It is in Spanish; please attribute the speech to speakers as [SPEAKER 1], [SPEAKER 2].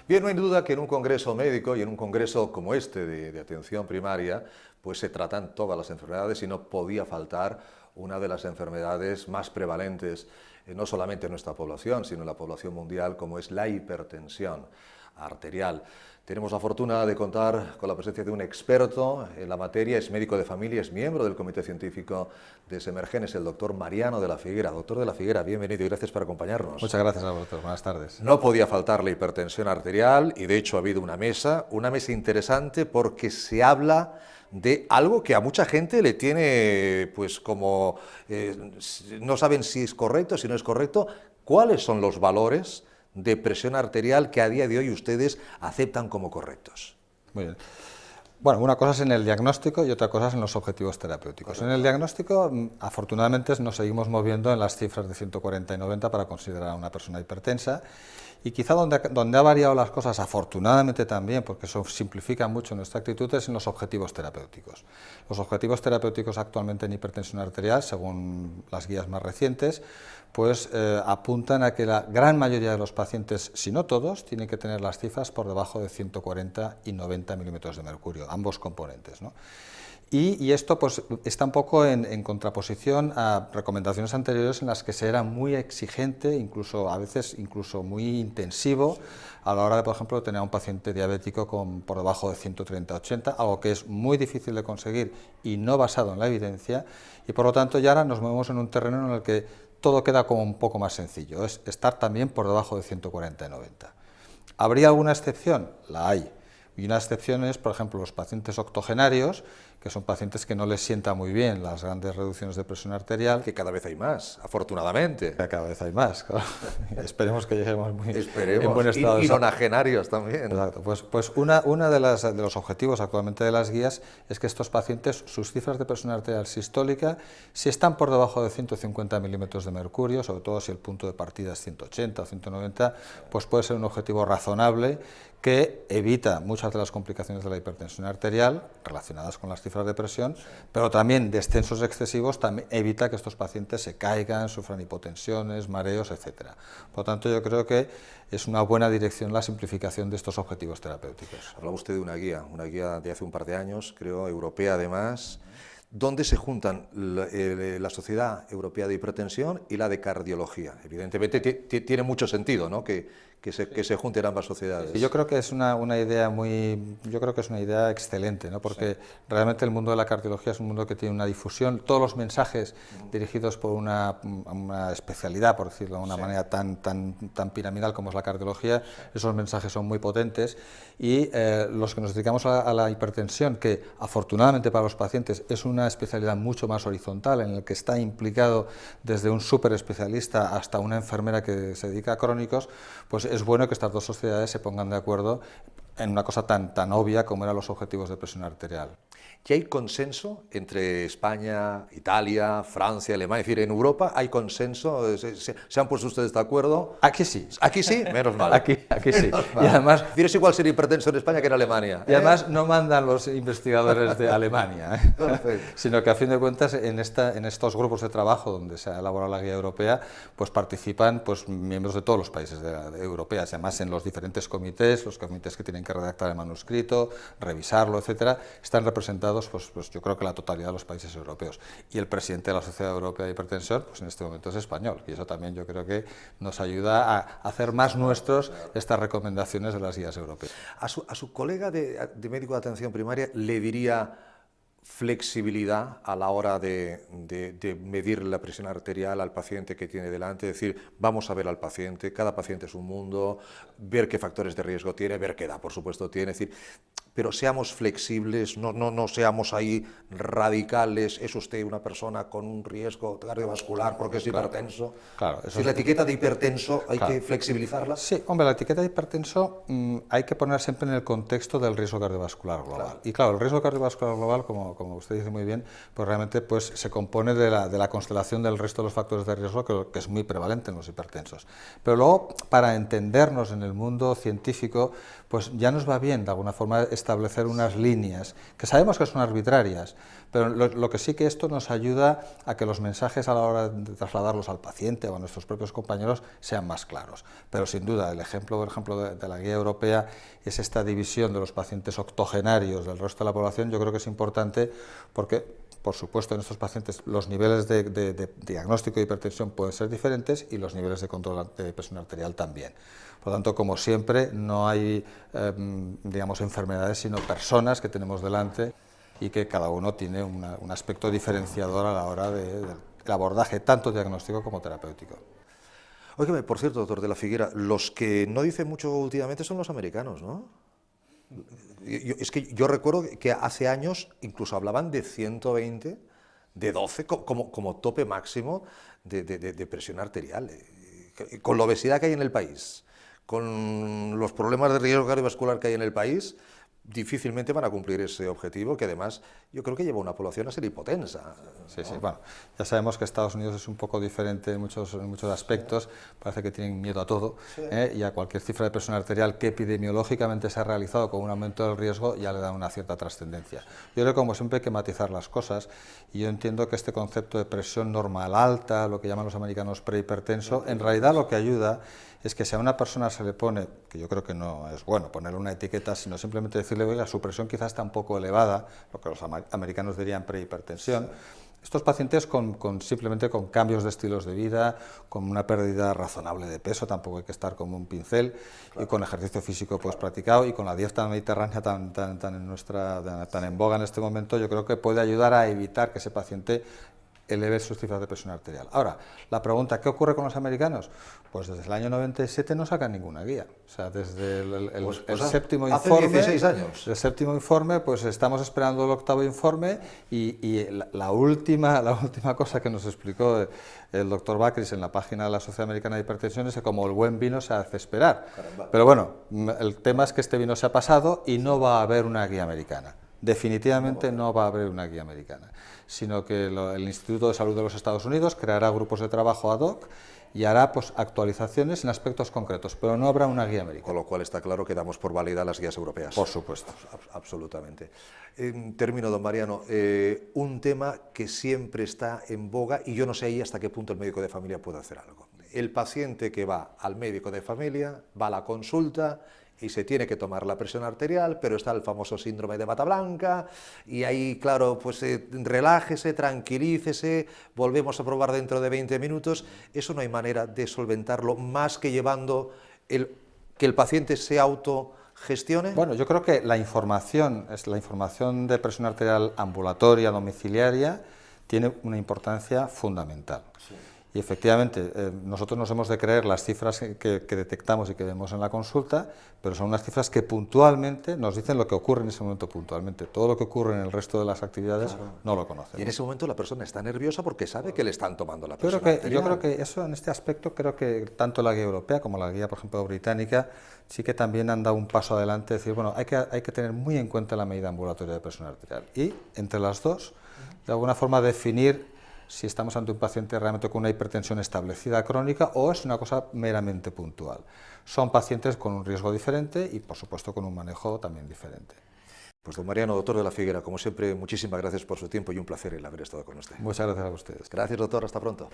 [SPEAKER 1] Bien, no hay duda que en un congreso médico y en un congreso como este de atención primaria, pues se tratan todas las enfermedades y no podía faltar una de las enfermedades más prevalentes, no solamente en nuestra población, sino en la población mundial, como es la hipertensión arterial. Tenemos la fortuna de contar con la presencia de un experto en la materia, es médico de familia, es miembro del comité científico de Semergen, es el doctor Mariano de la Figuera. Doctor de la Figuera, bienvenido y gracias por acompañarnos.
[SPEAKER 2] Muchas gracias a vosotros, buenas tardes.
[SPEAKER 1] No podía faltar la hipertensión arterial y de hecho ha habido una mesa interesante porque se habla de algo que a mucha gente le tiene pues como, no saben si es correcto, si no es correcto. ¿Cuáles son los valores de presión arterial que a día de hoy ustedes aceptan como correctos?
[SPEAKER 2] Muy bien. Bueno, una cosa es en el diagnóstico y otra cosa es en los objetivos terapéuticos. En el diagnóstico, afortunadamente, nos seguimos moviendo en las cifras de 140 y 90 para considerar a una persona hipertensa. Y quizá donde ha variado las cosas, afortunadamente también, porque eso simplifica mucho nuestra actitud, es en los objetivos terapéuticos. Los objetivos terapéuticos actualmente en hipertensión arterial, según las guías más recientes, pues apuntan a que la gran mayoría de los pacientes, si no todos, tienen que tener las cifras por debajo de 140 y 90 milímetros de mercurio, ambos componentes, ¿no? Y esto pues, está un poco en contraposición a recomendaciones anteriores en las que se era muy exigente, incluso a veces incluso muy intensivo, a la hora de, por ejemplo, tener a un paciente diabético por debajo de 130-80, algo que es muy difícil de conseguir y no basado en la evidencia, y por lo tanto ya ahora nos movemos en un terreno en el que todo queda como un poco más sencillo, es estar también por debajo de 140 y 90. ¿Habría alguna excepción? La hay. Y una excepción es, por ejemplo, los pacientes octogenarios, que son pacientes que no les sienta muy bien las grandes reducciones de presión arterial.
[SPEAKER 1] Que cada vez hay más, afortunadamente.
[SPEAKER 2] Cada vez hay más, claro. Esperemos que lleguemos
[SPEAKER 1] en buen estado. Y nonagenarios también.
[SPEAKER 2] Exacto. Pues una de los objetivos actualmente de las guías es que estos pacientes, sus cifras de presión arterial sistólica, si están por debajo de 150 milímetros de mercurio, sobre todo si el punto de partida es 180 o 190, pues puede ser un objetivo razonable que evita muchas de las complicaciones de la hipertensión arterial relacionadas con las cifras de presión, pero también descensos excesivos también evita que estos pacientes se caigan, sufran hipotensiones, mareos, etc. Por lo tanto, yo creo que es una buena dirección la simplificación de estos objetivos terapéuticos.
[SPEAKER 1] Hablaba usted de una guía de hace un par de años, creo, europea además, donde se juntan la Sociedad Europea de Hipertensión y la de Cardiología. Evidentemente tiene mucho sentido, ¿no?, que se junten ambas sociedades.
[SPEAKER 2] Sí, yo creo que es una idea excelente, ¿no?, porque realmente el mundo de la cardiología es un mundo que tiene una difusión, todos los mensajes dirigidos por una especialidad, por decirlo de una manera tan piramidal como es la cardiología, esos mensajes son muy potentes, y los que nos dedicamos a la hipertensión, que afortunadamente para los pacientes es una especialidad mucho más horizontal, en el que está implicado desde un súper especialista hasta una enfermera que se dedica a crónicos, pues es bueno que estas dos sociedades se pongan de acuerdo en una cosa tan obvia como eran los objetivos de presión arterial.
[SPEAKER 1] ¿Y hay consenso entre España, Italia, Francia, Alemania? Es decir, en Europa hay consenso, ¿se han puesto ustedes de acuerdo?
[SPEAKER 2] Aquí sí.
[SPEAKER 1] ¿Aquí sí? Menos mal.
[SPEAKER 2] Aquí sí.
[SPEAKER 1] Y además, es igual ser hipertenso en España que en Alemania.
[SPEAKER 2] Y además no mandan los investigadores de Alemania, sino que a fin de cuentas en estos grupos de trabajo donde se ha elaborado la guía europea, pues participan pues miembros de todos los países europeos, además en los diferentes comités, los comités que tienen que redactar el manuscrito, revisarlo, etcétera, están representados pues yo creo que la totalidad de los países europeos. Y el presidente de la Sociedad Europea de Hipertensión, pues en este momento es español, y eso también yo creo que nos ayuda a hacer más nuestros estas recomendaciones de las guías europeas.
[SPEAKER 1] A su colega de médico de atención primaria le diría flexibilidad a la hora de medir la presión arterial al paciente que tiene delante, es decir, vamos a ver al paciente, cada paciente es un mundo, ver qué factores de riesgo tiene, ver qué edad por supuesto tiene, es decir, pero seamos flexibles, no seamos ahí radicales, es usted una persona con un riesgo cardiovascular porque es hipertenso.
[SPEAKER 2] Claro,
[SPEAKER 1] si la etiqueta de hipertenso hay que flexibilizarla.
[SPEAKER 2] Sí, hombre, la etiqueta de hipertenso hay que poner siempre en el contexto del riesgo cardiovascular global. Claro. Y claro, el riesgo cardiovascular global, como usted dice muy bien, pues realmente pues, se compone de la constelación del resto de los factores de riesgo que es muy prevalente en los hipertensos. Pero luego, para entendernos en el mundo científico, pues ya nos va bien, de alguna forma, establecer unas líneas, que sabemos que son arbitrarias, pero lo que sí que esto nos ayuda a que los mensajes a la hora de trasladarlos al paciente o a nuestros propios compañeros sean más claros. Pero sin duda, el ejemplo, por ejemplo, de la guía europea es esta división de los pacientes octogenarios del resto de la población. Yo creo que es importante porque, por supuesto, en estos pacientes los niveles de diagnóstico de hipertensión pueden ser diferentes y los niveles de control de presión arterial también. Por lo tanto, como siempre, no hay digamos, enfermedades, sino personas que tenemos delante y que cada uno tiene un aspecto diferenciador a la hora del abordaje tanto diagnóstico como terapéutico.
[SPEAKER 1] Óigame, por cierto, doctor de la Figuera, los que no dicen mucho últimamente son los americanos, ¿no? Es que yo recuerdo que hace años incluso hablaban de 120, de 12 como tope máximo de presión arterial. Con la obesidad que hay en el país, con los problemas de riesgo cardiovascular que hay en el país, difícilmente van a cumplir ese objetivo, que además yo creo que lleva a una población a ser hipotensa.
[SPEAKER 2] Sí, sí, bueno, ya sabemos que Estados Unidos es un poco diferente en muchos aspectos, parece que tienen miedo a todo, y a cualquier cifra de presión arterial que epidemiológicamente se ha realizado con un aumento del riesgo ya le dan una cierta trascendencia. Yo creo que como siempre hay que matizar las cosas, y yo entiendo que este concepto de presión normal alta, lo que llaman los americanos prehipertenso, en realidad lo que ayuda es que si a una persona se le pone, que yo creo que no es bueno ponerle una etiqueta, sino simplemente decirle, oiga, su presión quizás está un poco elevada, lo que los americanos dirían prehipertensión. Estos pacientes simplemente con cambios de estilos de vida, con una pérdida razonable de peso, tampoco hay que estar como un pincel, claro, y con ejercicio físico pues practicado y con la dieta mediterránea tan en boga en este momento, yo creo que puede ayudar a evitar que ese paciente eleve sus cifras de presión arterial. Ahora, la pregunta, ¿qué ocurre con los americanos? Pues desde el año 97 no sacan ninguna guía. O sea, desde el séptimo
[SPEAKER 1] hace
[SPEAKER 2] informe...
[SPEAKER 1] 16 años.
[SPEAKER 2] El séptimo informe, pues estamos esperando el octavo informe y la última cosa que nos explicó el doctor Bakris en la página de la Sociedad Americana de Hipertensión es que como el buen vino se hace esperar. Caramba. Pero bueno, el tema es que este vino se ha pasado y no va a haber una guía americana. Definitivamente no va a haber una guía americana, sino que el Instituto de Salud de los Estados Unidos creará grupos de trabajo ad hoc y hará pues, actualizaciones en aspectos concretos, pero no habrá una guía americana.
[SPEAKER 1] Con lo cual está claro que damos por válida las guías europeas.
[SPEAKER 2] Por supuesto.
[SPEAKER 1] Absolutamente. Termino, don Mariano. Un tema que siempre está en boga y yo no sé ahí hasta qué punto el médico de familia puede hacer algo. El paciente que va al médico de familia, va a la consulta y se tiene que tomar la presión arterial, pero está el famoso síndrome de bata blanca, y ahí, claro, pues relájese, tranquilícese, volvemos a probar dentro de 20 minutos. Eso no hay manera de solventarlo más que llevando que el paciente se autogestione.
[SPEAKER 2] Bueno, yo creo que la información de presión arterial ambulatoria, domiciliaria, tiene una importancia fundamental. Sí. Y efectivamente, nosotros nos hemos de creer las cifras que detectamos y que vemos en la consulta, pero son unas cifras que puntualmente nos dicen lo que ocurre en ese momento puntualmente. Todo lo que ocurre en el resto de las actividades, claro, no lo conocemos.
[SPEAKER 1] Y en ese momento la persona está nerviosa porque sabe que le están tomando la presión arterial.
[SPEAKER 2] Yo creo que eso, en este aspecto, creo que tanto la guía europea como la guía, por ejemplo, británica, sí que también han dado un paso adelante, decir, bueno, hay que tener muy en cuenta la medida ambulatoria de presión arterial. Y entre las dos, de alguna forma, definir si estamos ante un paciente realmente con una hipertensión establecida crónica o es una cosa meramente puntual. Son pacientes con un riesgo diferente y, por supuesto, con un manejo también diferente.
[SPEAKER 1] Pues don Mariano, doctor de la Figuera, como siempre, muchísimas gracias por su tiempo y un placer el haber estado con usted.
[SPEAKER 2] Muchas gracias a ustedes.
[SPEAKER 1] Gracias, doctor. Hasta pronto.